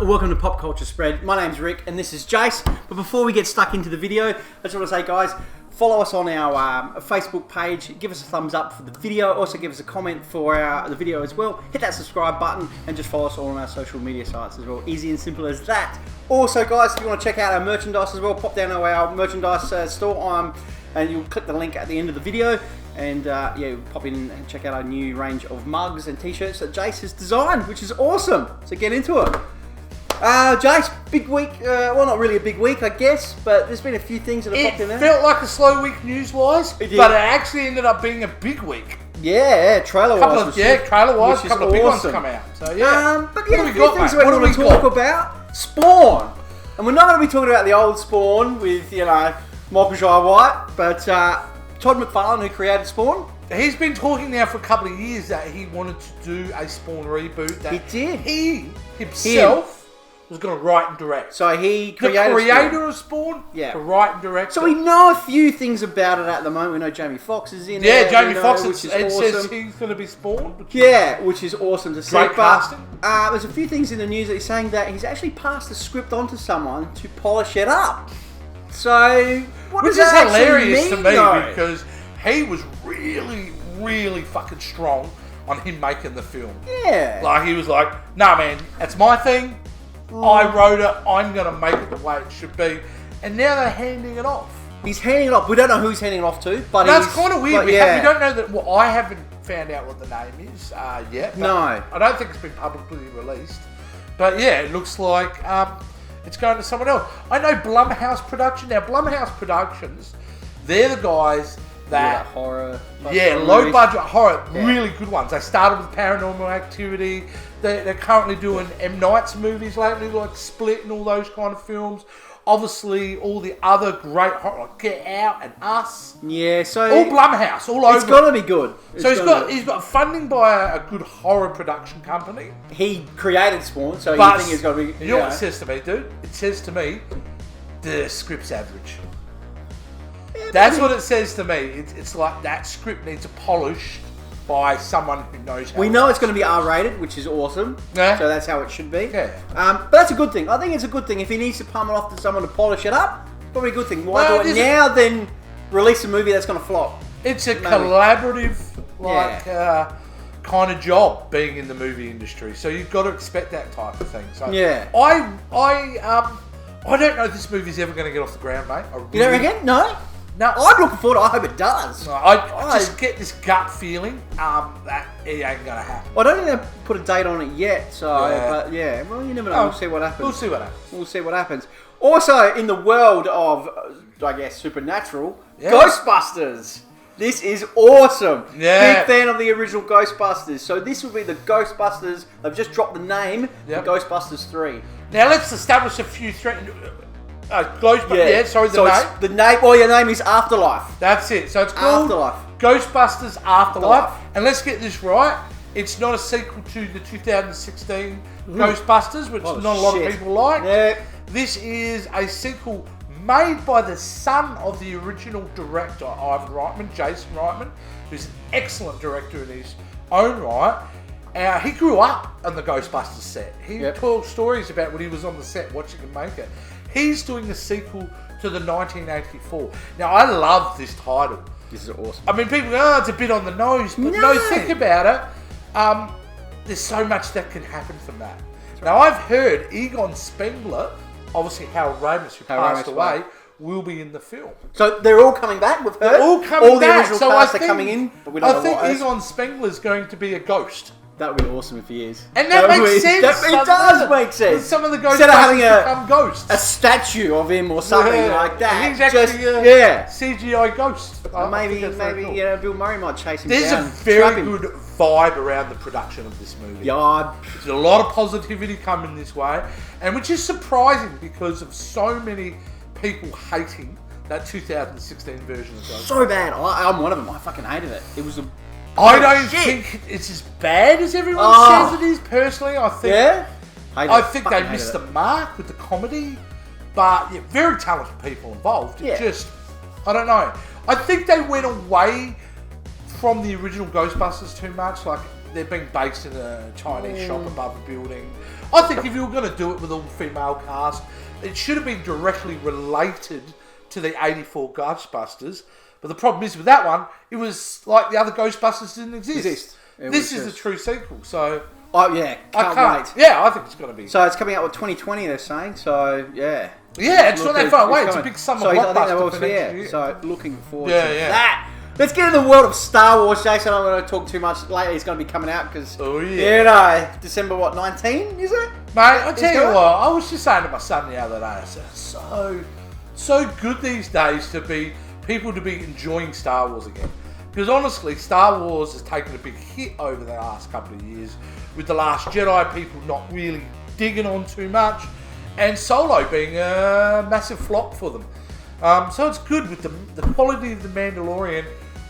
welcome to Pop Culture Spread. My name's Rick and this is Jace. But before we get stuck into the video, I just want to say, guys, follow us on our Facebook page. Give us a thumbs up for the video. Also give us a comment for the video as well. Hit that subscribe button and just follow us all on our social media sites as well. Easy and simple as that. Also, guys, if you want to check out our merchandise as well, pop down to our merchandise store and you'll click the link at the end of the video. And yeah, pop in and check out our new range of mugs and t-shirts that Jace has designed, which is awesome. So get into it. Jace, big week. Well, not really a big week, I guess, but there's been a few things that have popped in there. It felt like a slow week news-wise, but it actually ended up being a big week. Yeah, trailer-wise. Trailer-wise, a couple of big ones come out. So yeah. But yeah, a few things we want to talk about. Spawn. And we're not going to be talking about the old Spawn with, you know, Michael Jai White, but Todd McFarlane, who created Spawn. He's been talking now for a couple of years that he wanted to do a Spawn reboot. That he did. He himself was going to write and direct. So he created the creator of Spawn, yeah, to write and direct. So we know a few things about it at the moment. We know Jamie Foxx is in there. Yeah, Jamie Foxx. Which is it awesome. Says he's going to be Spawn. Which is awesome to see. Great casting. There's a few things in the news that he's saying that he's actually passed the script on to someone to polish it up. So what which does is that hilarious mean, to me though? Because he was really fucking strong on him making the film. Yeah. Like he was like, nah man, that's my thing. I wrote it, I'm going to make it the way it should be. And now they're handing it off. He's handing it off. We don't know who he's handing it off to, but that's kind of weird. We don't know that. Well, I haven't found out what the name is yet. No. I don't think it's been publicly released. But yeah, it looks like it's going to someone else. I know Blumhouse Production. Now, Blumhouse Productions, they're the guys that... horror. Low budget horror. Yeah. Really good ones. They started with Paranormal Activity. They're currently doing M. Night's movies lately, like Split and all those kind of films. Obviously, all the other great horror, like Get Out and Us. Yeah, so... all Blumhouse, all over. It's got to be good. He's got funding by a good horror production company. He created Spawn, so you think it's got to be... You know what it says to me, dude? It says to me, the script's average. Yeah, that's what it says to me. It's like that script needs a polish by someone who knows how. We know it's going to be R-rated, which is awesome. Yeah. So that's how it should be. Yeah. But that's a good thing. I think it's a good thing. If he needs to palm it off to someone to polish it up, probably a good thing. Why do it now than release a movie that's going to flop? It's a collaborative, kind of job being in the movie industry. So you've got to expect that type of thing. So yeah. I don't know if this movie's ever going to get off the ground, mate. You don't reckon? No? No, I'm looking forward to it. I hope it does. No, I just get this gut feeling that it ain't going to happen. Well, I don't think they've put a date on it yet, so, but yeah, well, you never know. We'll see what happens. We'll see what happens. Also, in the world of, I guess, supernatural, Ghostbusters. This is awesome. Yeah. Big fan of the original Ghostbusters. So this will be the Ghostbusters. They've just dropped the name, the Ghostbusters 3. Now let's establish a few Ghostbusters. The name. Well, your name is Afterlife. That's it. So it's called Afterlife. Ghostbusters Afterlife. And let's get this right. It's not a sequel to the 2016 Ghostbusters, which not a lot of people like. Yeah. This is a sequel made by the son of the original director, Ivan Reitman, Jason Reitman, who's an excellent director in his own right. He grew up on the Ghostbusters set. He told stories about when he was on the set watching him make it. He's doing a sequel to the 1984. Now, I love this title. This is awesome. I mean, people go, it's a bit on the nose, but no, think about it. There's so much that can happen from that. Now, I've heard Egon Spengler, obviously Harold Ramis, who passed away, will be in the film. So they're all coming back, we've heard? They're all coming back. All the original cast are coming in, but we don't know what. I think Egon Spengler's going to be a ghost. That would be awesome if he is. And that makes sense. It does make sense. Some of the Ghostbusters instead of having become ghosts. A statue of him or something like that. He's actually a CGI ghost. Maybe Bill Murray might chase him down. There's a very good vibe around the production of this movie. Yeah. There's a lot of positivity coming this way, and which is surprising because of so many people hating that 2016 version of Ghostbusters. So bad. I'm one of them. I fucking hated it. It was I don't think it's as bad as everyone says it is. Personally, I think. I think they missed the mark with the comedy, but very talented people involved. It just, I don't know. I think they went away from the original Ghostbusters too much. Like they're being based in a Chinese shop above a building. I think if you were going to do it with all female cast, it should have been directly related to the 84 Ghostbusters. But the problem is with that one, it was like the other Ghostbusters didn't exist. This is the true sequel, so... Oh, yeah. Can't wait. Yeah, I think it's going to be... So it's coming out with 2020, they're saying, so, yeah. Yeah, it's not that far away. It's a big summer blockbuster for next year. So looking forward to that. Let's get into the world of Star Wars, Jason. I'm going to talk too much later. It's going to be coming out because, December, 19, is it? Mate, I tell you what, I was just saying to my son the other day, I said, so good these days to be enjoying Star Wars again. Because honestly, Star Wars has taken a big hit over the last couple of years, with The Last Jedi people not really digging on too much, and Solo being a massive flop for them. So it's good with the quality of The Mandalorian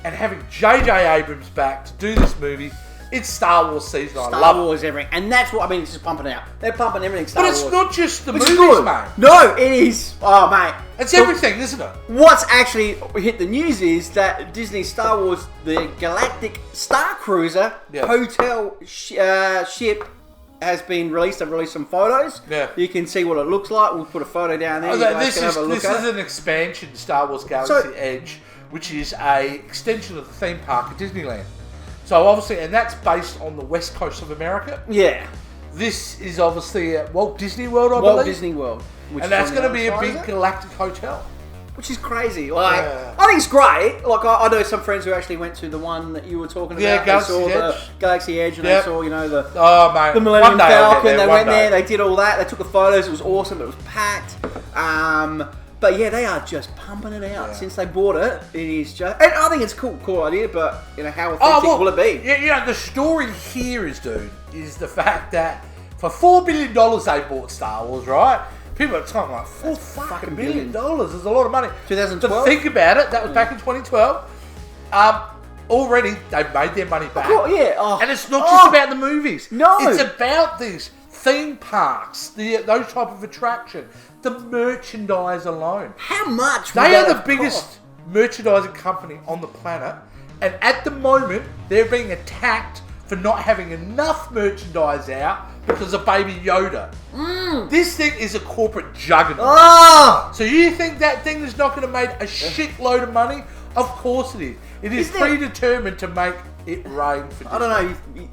and having J.J. Abrams back to do this movie. It's Star Wars season. I love Star Wars everything. And that's what, I mean, it's just pumping out. They're pumping everything Star Wars. But it's not just the movies, mate. No, it is. Oh, mate. It's everything, isn't it? What's actually hit the news is that Disney Star Wars, the Galactic Star Cruiser hotel ship has been released. They've released some photos. Yeah. You can see what it looks like. We'll put a photo down there. This is an expansion to Star Wars Galaxy Edge, which is a extension of the theme park at Disneyland. So obviously, and that's based on the west coast of America. Yeah. This is obviously at Walt Disney World, I believe. Walt Disney World. And that's going to be a big galactic hotel. Which is crazy. Like, I think it's great. Like, I know some friends who actually went to the one that you were talking about. Yeah, Galaxy Edge, and they saw, the Millennium Falcon. They went there, they did all that. They took the photos. It was awesome. It was packed. But yeah, they are just pumping it out since they bought it. It is just, and I think it's a cool idea. But how authentic will it be? Yeah, the story here is the fact that for $4 billion they bought Star Wars, right? People are talking like $4 billion. There's a lot of money. 2012. To think about it, that was back in 2012. Already they've made their money back. And it's not just about the movies. No, it's about these theme parks, those type of attraction, the merchandise alone. How much? They are the biggest merchandising company on the planet, and at the moment they're being attacked for not having enough merchandise out because of Baby Yoda. This thing is a corporate juggernaut. So you think that thing is not going to make a shitload of money? Of course it is. It is predetermined to make it rain for Disney. I don't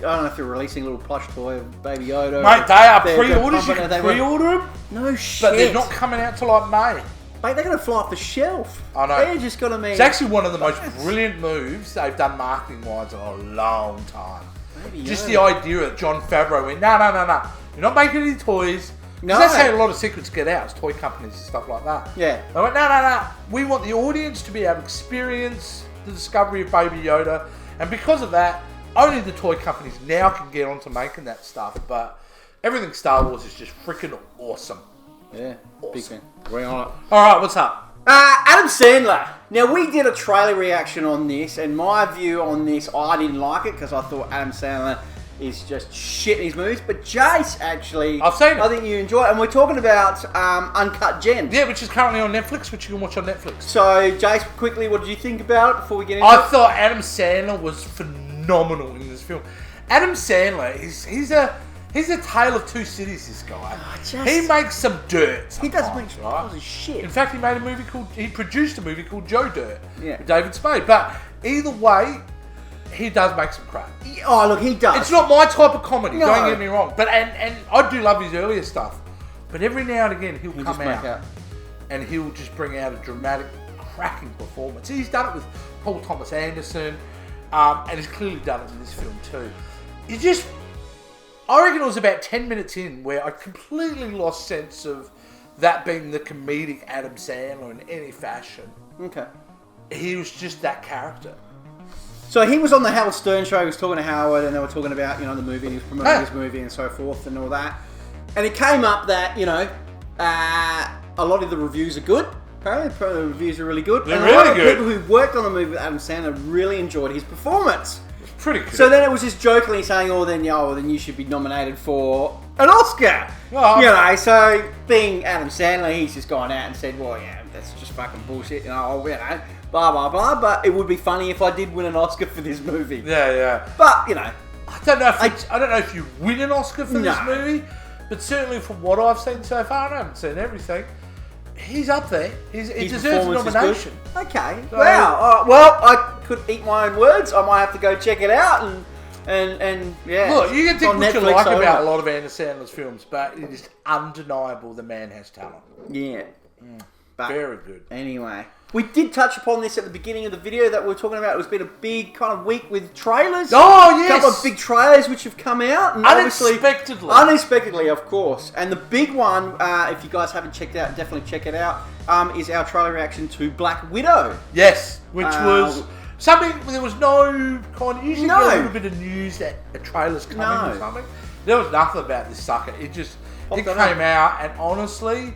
know if they're releasing a little plush toy of Baby Yoda. Mate, they are pre-orders. You can pre-order them. No shit. But they're not coming out till like May. Mate, they're going to fly off the shelf. I know. They're just going to mean... It's actually one of the most brilliant moves they've done marketing-wise in a long time. Just the idea that John Favreau went, no. You're not making any toys. No. That's how a lot of secrets get out. It's toy companies and stuff like that. Yeah. They went, no. We want the audience to be able to experience the discovery of Baby Yoda. And because of that, only the toy companies now can get on to making that stuff. But everything Star Wars is just freaking awesome. Yeah. Awesome. Big fan. Bring on it. All right, what's up? Adam Sandler. Now, we did a trailer reaction on this, and my view on this, I didn't like it because I thought Adam Sandler is just shit in his movies. But Jace, actually, I've seen it. I think you enjoy it. And we're talking about Uncut Gems. Yeah, which is currently on Netflix, which you can watch on Netflix. So, Jace, quickly, what did you think about it before we get into it? I thought Adam Sandler was phenomenal in this film. Adam Sandler, he's a tale of two cities, this guy. He makes some dirt. He does make some piles of shit. In fact, he produced a movie called Joe Dirt with David Spade. But either way, he does make some crap. Oh, look, he does. It's not my type of comedy, don't get me wrong. But and I do love his earlier stuff. But every now and again, he'll come out and he'll just bring out a dramatic, cracking performance. He's done it with Paul Thomas Anderson, and he's clearly done it in this film too. I reckon it was about 10 minutes in where I completely lost sense of that being the comedic Adam Sandler in any fashion. Okay. He was just that character. So he was on the Howard Stern show, he was talking to Howard, and they were talking about, the movie, and he was promoting his movie and so forth and all that. And it came up that, a lot of the reviews are good. Apparently the reviews are really good. They're and really a lot of good. People who worked on the movie with Adam Sandler really enjoyed his performance. Pretty good. So then it was just jokingly saying, then you should be nominated for an Oscar. Oh, So being Adam Sandler, he's just gone out and said, that's just fucking bullshit, blah, blah, blah. But it would be funny if I did win an Oscar for this movie. Yeah. But, I don't know if you win an Oscar for this movie, but certainly from what I've seen so far, and I haven't seen everything, he's up there. He deserves a nomination. Okay. So, wow. Well, I could eat my own words. I might have to go check it out and yeah. Look, you can think what you like about a lot of Adam Sandler's films, but it is undeniable the man has talent. Yeah. But very good. Anyway, we did touch upon this at the beginning of the video that we were talking about. It's been a big kind of week with trailers. Oh, yes! A couple of big trailers which have come out. And Unexpectedly, of course. And the big one, if you guys haven't checked it out, definitely check it out, is our trailer reaction to Black Widow. Yes, which was something, there was no kind of, usually a little bit of news that a trailer's coming or something. There was nothing about this sucker. It came out, and honestly,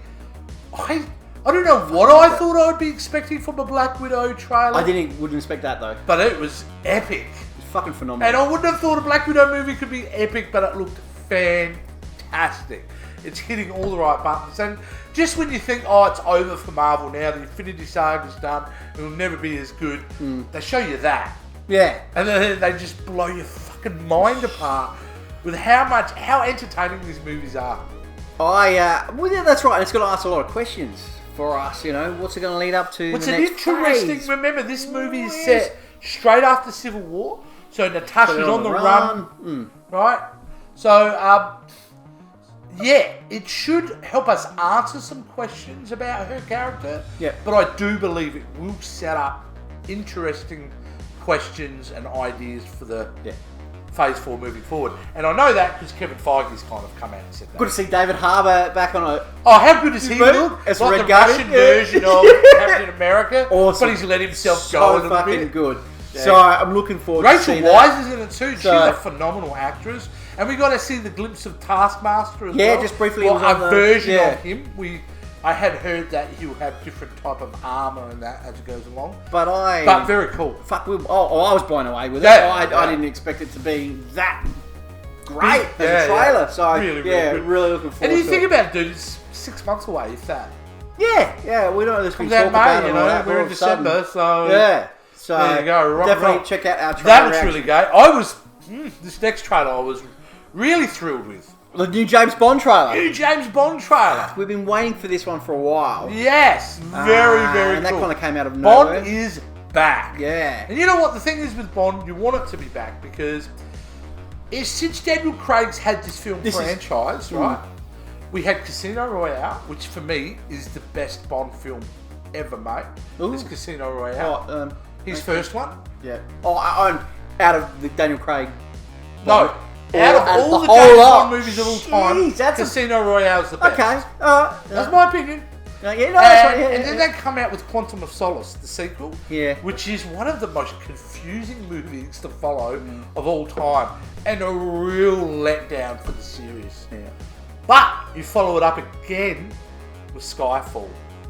I don't know what I thought I would be expecting from a Black Widow trailer. I wouldn't expect that though. But it was epic. It's fucking phenomenal. And I wouldn't have thought a Black Widow movie could be epic, but it looked fantastic. It's hitting all the right buttons. And just when you think, oh, it's over for Marvel now, the Infinity Saga's done, it'll never be as good, they show you that. Yeah. And then they just blow your fucking mind apart with how entertaining these movies are. Well, yeah, that's right. It's going to ask a lot of questions for us, you know. What's it going to lead up to? What's interesting? Phase? Remember, this movie is set straight after Civil War, so Natasha's on the run, right? So, yeah, it should help us answer some questions about her character. Yeah. But I do believe it will set up interesting questions and ideas for the Phase 4 moving forward. And I know that because Kevin Feige's kind of come out and said that. Good to see David Harbour back on a... Oh, how good is he look? As like Red the Guardian. Russian version of Captain America. Awesome. But he's let himself go a little fucking bit. Good. Yeah. So I'm looking forward to seeing Rachel that. Weisz is in it too. She's a phenomenal actress. And we got to see the glimpse of Taskmaster as well. Yeah, just briefly. Well, a version of him. I had heard that he'll have different type of armour and that as it goes along. But very cool. Fuck, I was blown away with it. I didn't expect it to be that great as a trailer. So really looking forward to it. And you think about it, dude, it's 6 months away, if that. Yeah, we don't know this. Comes out May, you know, we're in December, so... Yeah, so there you go. Definitely check out our trailer. That was really great. This next trailer I was really thrilled with. The new James Bond trailer. We've been waiting for this one for a while. Yes, very and cool. And that kind of came out of nowhere. Bond is back. Yeah. And you know what? The thing is with Bond, you want it to be back because since Daniel Craig's had this film franchise, right? We had Casino Royale, which for me is the best Bond film ever made. This Casino Royale. His first one. Yeah. Out of the Daniel Craig. No. Out of all the James Bond movies of all time, Casino Royale is the best. Okay. That's my opinion. That's right. And then they come out with Quantum of Solace, the sequel, which is one of the most confusing movies to follow of all time, and a real letdown for the series. Yeah. But you follow it up again with Skyfall,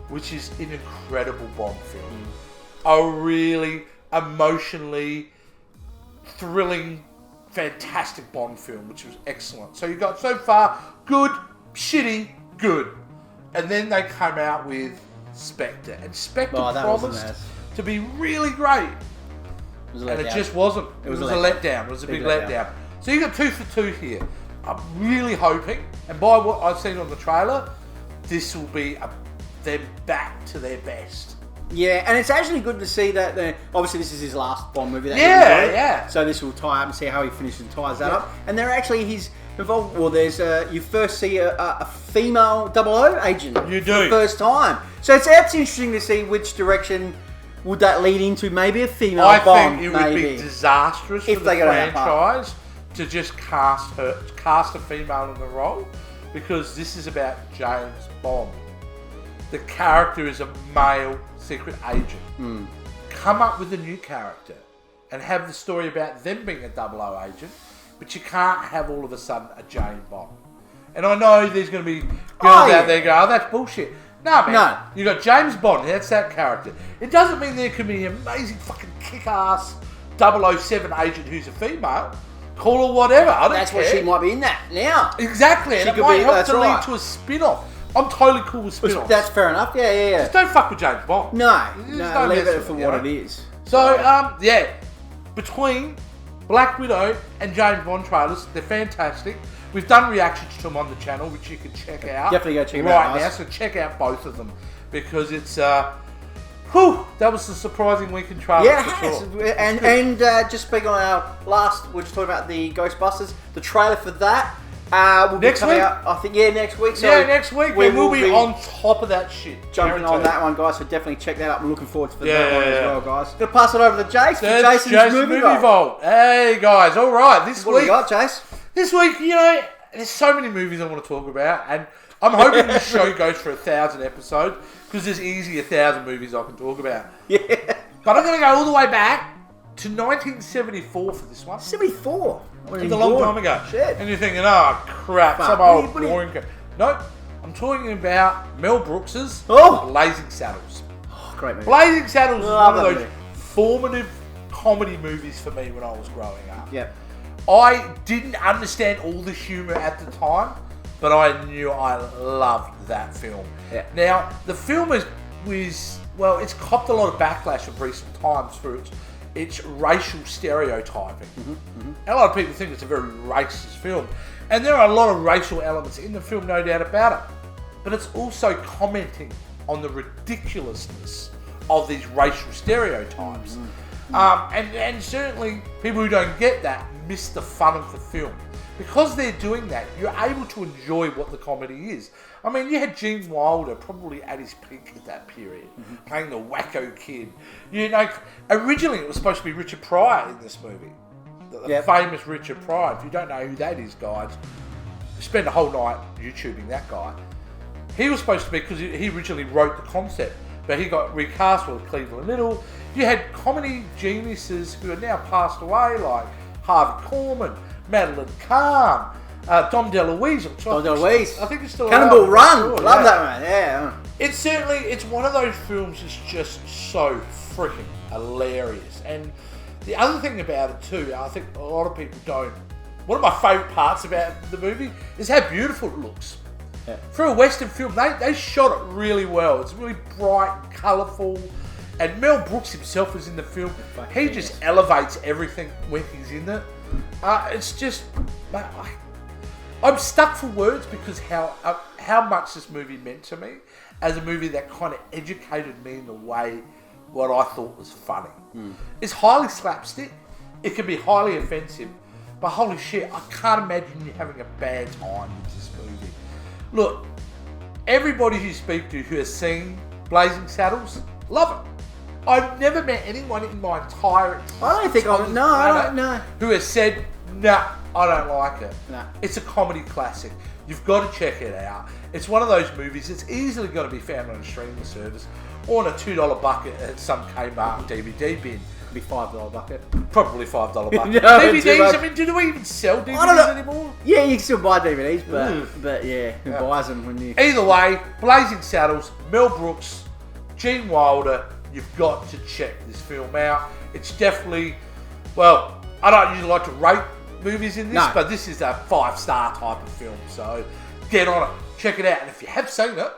which is an incredible Bond film. A really emotionally thrilling, fantastic Bond film, which was excellent. So you got so far good, shitty, good. And then they came out with Spectre. And Spectre promised to be really great. And it just wasn't. It was a letdown. It was a big letdown. So you got 2 for 2 here. I'm really hoping, and by what I've seen on the trailer, this will be them back to their best. Yeah, and it's actually good to see that. Obviously, this is his last Bond movie. Yeah. So this will tie up and see how he finishes and ties that up. And they're actually he's involved. Well, there's you first see a female 00 agent. You do for the first time. So it's interesting to see which direction would that lead into. Maybe a female Bond. I think it would be disastrous for the franchise to just cast a female in the role, because this is about James Bond. The character is a male secret agent. Come up with a new character and have the story about them being a 00 agent, but you can't have all of a sudden a James Bond. And I know there's going to be girls out there go, that's bullshit. No, man. No. You got James Bond, that's that character. It doesn't mean there can be an amazing fucking kick-ass 007 agent who's a female. Call her whatever, I don't care. That's what she might be in that now. Exactly, and it might help to lead to a spin-off. I'm totally cool with spin-offs. That's fair enough, yeah. Just don't fuck with James Bond. No, leave it for what it is. So, between Black Widow and James Bond trailers, they're fantastic. We've done reactions to them on the channel, which you can check out. Definitely go check them right out. now. So check out both of them because it's that was a surprising week in trailers. Yeah, for it has. sure. And just speaking on our last, we're just talking about the Ghostbusters. The trailer for that will be Next coming week? out. I think next week. So Yeah, next week we we'll will be on top of that shit. jumping on Guaranteed. that one, guys. So definitely check that out. I'm looking forward to that Yeah, one as yeah. well, guys. Gonna pass it over to Jace for That's Jason's movie vault. Vault. Hey guys, all right. This What do week, you got, Jace? This week, there's so many movies I want to talk about, and I'm hoping this show goes for 1,000 episodes because there's easily 1,000 movies I can talk about. Yeah. But I'm going to go all the way back to 1974 for this one. 74. It's a long time ago. Shit. And you're thinking, oh crap, Fuck. some What old do you- boring. Nope. I'm talking about Mel Brooks's Oh. Blazing Saddles. Oh, great movie. Blazing Saddles is Love one that of those movie. formative comedy movies for me when I was growing up. Yep. I didn't understand all the humour at the time, but I knew I loved that film. Yeah. Now, the film it's copped a lot of backlash in recent times for its racial stereotyping. And a lot of people think it's a very racist film. And there are a lot of racial elements in the film, no doubt about it. But it's also commenting on the ridiculousness of these racial stereotypes. And certainly people who don't get that miss the fun of the film. Because they're doing that, you're able to enjoy what the comedy is. I mean, you had Gene Wilder probably at his peak at that period, playing the wacko kid. Originally it was supposed to be Richard Pryor in this movie. The famous Richard Pryor. If you don't know who that is, guys, spend a whole night YouTubing that guy. He was supposed to be, because he originally wrote the concept, but he got recast with Cleveland Little. You had comedy geniuses who are now passed away, like Harvey Korman, Madeline Kahn, Dom DeLuise. Dom DeLuise. I think it's still Cannonball alive. Run. Sure, Love yeah. that, man. Yeah. It's one of those films that's just so freaking hilarious. And the other thing about it too, I think a lot of people don't. One of my favourite parts about the movie is how beautiful it looks. Yeah. For a Western film, they shot it really well. It's really bright and colourful. And Mel Brooks himself is in the film. He just elevates everything when he's in it. It's just... I'm stuck for words because how much this movie meant to me as a movie that kind of educated me in the way what I thought was funny. It's highly slapstick. It can be highly offensive. But holy shit, I can't imagine you having a bad time with this movie. Look, everybody you speak to who has seen Blazing Saddles, love it. I've never met anyone in my entire I don't think I'm... No, I don't know. who has said, nah, I don't like it. Nah. It's a comedy classic. You've got to check it out. It's one of those movies that's easily going to be found on a streaming service or on a $2 bucket at some Kmart DVD bin. Be $5 bucket. Probably $5 bucket. No, too DVDs, much. I mean, do we even sell I don't DVDs know. anymore? Yeah, you can still buy DVDs, but yeah, who buys them when you... Either way, Blazing Saddles, Mel Brooks, Gene Wilder, you've got to check this film out. It's definitely, well, I don't usually like to rate movies in this, No. but this is a 5-star type of film, so get on it, check it out. And if you have seen it,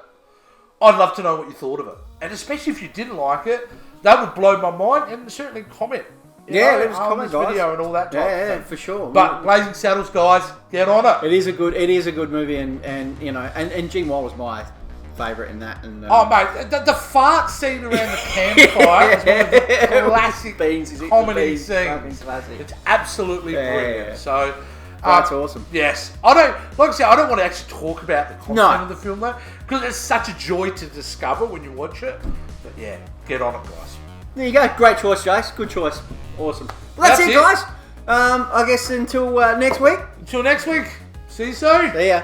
I'd love to know what you thought of it. And especially if you didn't like it, that would blow my mind, and certainly comment. Leave us a comment, this guys. video and all that type of thing. For sure. But Blazing Saddles, guys, get on it. It is a good movie, and you know, and Gene Wilder's my favourite in that. And Oh mate, the fart scene around the campfire is one of the classic Beans, is it? comedy Beans, fucking scenes. classic. It's absolutely brilliant. Yeah. So That's awesome. Yes, I don't like I said. I don't want to actually talk about the content No. of the film though, because it's such a joy to discover when you watch it. But yeah, get on it, guys. There you go. Great choice, Jace. Good choice. Awesome. Well, that's it, guys. I guess until next week. Until next week. See you soon. See ya.